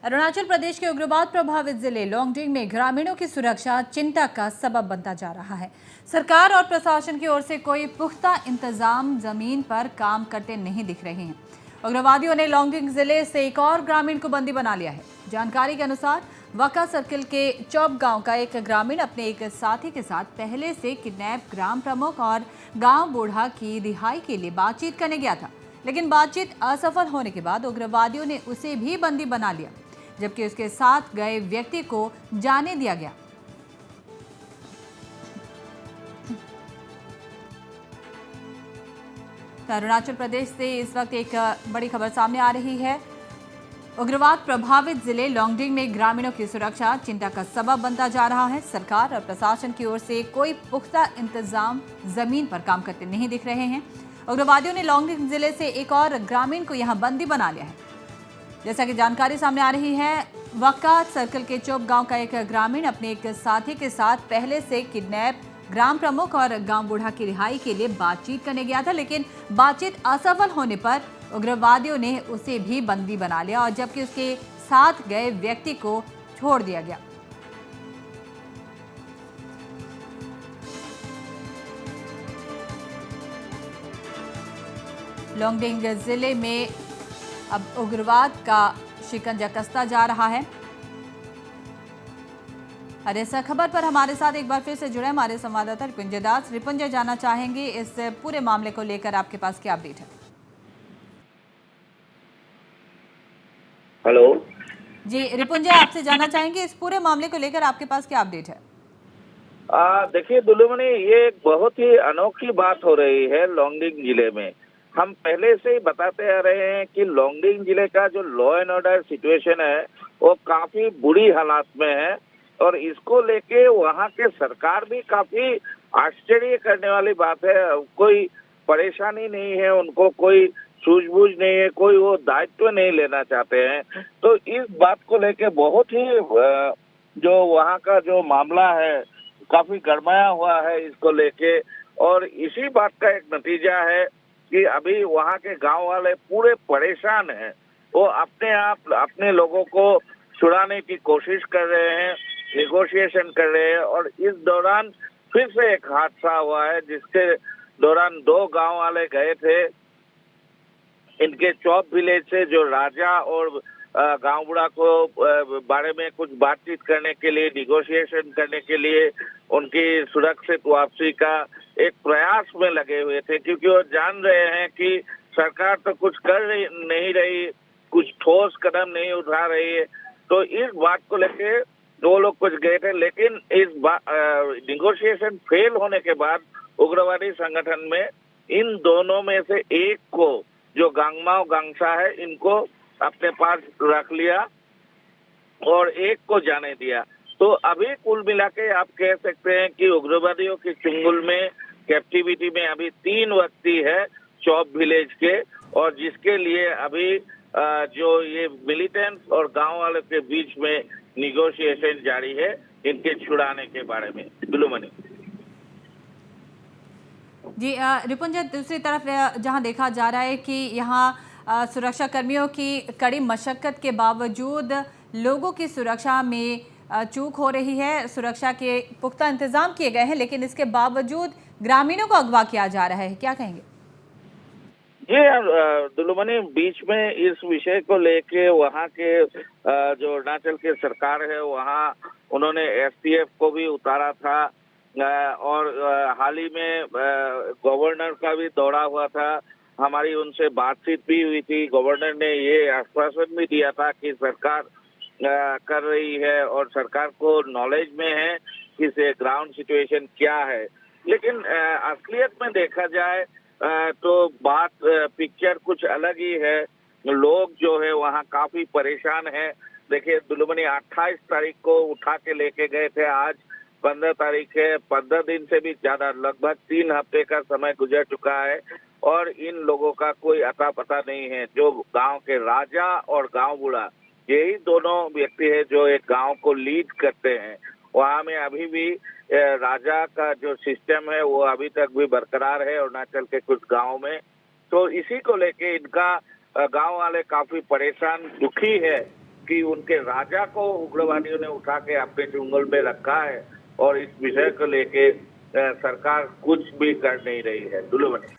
अरुणाचल प्रदेश के उग्रवाद प्रभावित जिले लोंगडिंग में ग्रामीणों की सुरक्षा चिंता का सबब बनता जा रहा है। सरकार और प्रशासन की ओर से कोई पुख्ता इंतजाम जमीन पर काम करते नहीं दिख रहे हैं। उग्रवादियों ने लोंगडिंग जिले से एक और ग्रामीण को बंदी बना लिया है। जानकारी के अनुसार वका सर्किल के चौप गांव का एक ग्रामीण अपने एक साथी के साथ पहले से किडनैप ग्राम प्रमुख और गांव बूढ़ा की रिहाई के लिए बातचीत करने गया था, लेकिन बातचीत असफल होने के बाद उग्रवादियों ने उसे भी बंदी बना लिया, जबकि उसके साथ गए व्यक्ति को जाने दिया गया। तो अरुणाचल प्रदेश से इस वक्त एक बड़ी खबर सामने आ रही है। उग्रवाद प्रभावित जिले लोंगडिंग में ग्रामीणों की सुरक्षा चिंता का सबब बनता जा रहा है। सरकार और प्रशासन की ओर से कोई पुख्ता इंतजाम जमीन पर काम करते नहीं दिख रहे हैं। उग्रवादियों ने लोंगडिंग जिले से एक और ग्रामीण को यहां बंदी बना लिया है। जैसा कि जानकारी सामने आ रही है, वक्का सर्कल के चौप गांव का एक ग्रामीण अपने एक साथी के साथ पहले से किडनैप ग्राम प्रमुख और गांव बूढ़ा की रिहाई के लिए बातचीत करने गया था, लेकिन बातचीत असफल होने पर उग्रवादियों ने उसे भी बंदी बना लिया और जबकि उसके साथ गए व्यक्ति को छोड़ दिया गया। लोंगडिंग जिले में अब उग्रवाद का शिकंजा कसता जा रहा है। और इस खबर पर हमारे साथ एक बार फिर से जुड़े हमारे संवाददाता रिपुंजय दास। रिपुंजय, जानना चाहेंगे इस पूरे मामले को लेकर आपके पास क्या अपडेट है? हेलो जी रिपुंजय, आपसे जानना चाहेंगे इस पूरे मामले को लेकर आपके पास क्या अपडेट है? देखिए दुलुमणि, ये एक बहुत ही अनोखी बात हो रही है लोंगडिंग जिले में। हम पहले से ही बताते आ रहे हैं कि लोंगडिंग जिले का जो लॉ एंड ऑर्डर सिचुएशन है वो काफी बुरी हालात में है और इसको लेके वहाँ के सरकार भी काफी आश्चर्य करने वाली बात है। कोई परेशानी नहीं है, उनको कोई सूझबूझ नहीं है, कोई वो दायित्व नहीं लेना चाहते हैं। तो इस बात को लेके बहुत ही जो वहाँ का जो मामला है काफी गरमाया हुआ है इसको लेके, और इसी बात का एक नतीजा है कि अभी वहाँ के गांव वाले पूरे परेशान हैं। वो अपने आप अपने लोगों को छुड़ाने की कोशिश कर रहे हैं, निगोशिएशन कर रहे हैं, और इस दौरान फिर से एक हादसा हुआ है जिसके दौरान दो गांव वाले गए थे इनके चौप विलेज से, जो राजा और गांव बुढ़ा को बारे में कुछ बातचीत करने के लिए, निगोशिएशन करने के लिए, उनकी सुरक्षित वापसी का एक प्रयास में लगे हुए थे, क्योंकि वो जान रहे हैं कि सरकार तो कुछ कर नहीं रही, कुछ ठोस कदम नहीं उठा रही है। तो इस बात को लेके दो लोग कुछ गए थे, लेकिन इस निगोशिएशन फेल होने के बाद उग्रवादी संगठन में इन दोनों में से एक को, जो गांगमाओ गांगसा है, इनको अपने पास रख लिया और एक को जाने दिया। तो अभी कुल मिला के आप कह सकते हैं कि उग्रवादियों के चुंगल में, कैप्टिविटी में अभी 3 व्यक्ति है चौप विलेज के, और जिसके लिए अभी जो ये मिलिटेंट्स और गांव वालों के बीच में निगोशिएशन जारी है इनके छुड़ाने के बारे में। दुलुमणि जी रिपुंजय, दूसरी तरफ जहां देखा जा रहा है कि यहाँ सुरक्षा कर्मियों की कड़ी मशक्कत के बावजूद लोगों की सुरक्षा में चूक हो रही है। सुरक्षा के पुख्ता इंतजाम किए गए हैं, लेकिन इसके बावजूद ग्रामीणों को अगवा किया जा रहा है, क्या कहेंगे? ये दुलुमणि, बीच में इस विषय को लेके वहाँ के जो अरुणाचल के सरकार है वहाँ उन्होंने एसटीएफ को भी उतारा था, और हाल ही में गवर्नर का भी दौरा हुआ था। हमारी उनसे बातचीत भी हुई थी। गवर्नर ने ये आश्वासन भी दिया था कि सरकार कर रही है और सरकार को नॉलेज में है कि ग्राउंड सिचुएशन क्या है। लेकिन असलियत में देखा जाए तो बात पिक्चर कुछ अलग ही है। लोग जो है वहाँ काफी परेशान है। देखिए दुलुमणि, 28 तारीख को उठा के लेके गए थे, आज 15 तारीख है, 15 दिन से भी ज्यादा, लगभग 3 हफ्ते का समय गुजर चुका है और इन लोगों का कोई अता पता नहीं है। जो गांव के राजा और गांव बूढ़ा, यही दोनों व्यक्ति है जो एक गांव को लीड करते हैं। वहाँ में अभी भी राजा का जो सिस्टम है वो अभी तक भी बरकरार है अरुणाचल के कुछ गाँव में। तो इसी को लेके इनका गांव वाले काफी परेशान, दुखी है कि उनके राजा को उग्रवादियों ने उठा के अपने चुंगल में रखा है और इस विषय को लेके सरकार कुछ भी कर नहीं रही है। दुल्लू बनी।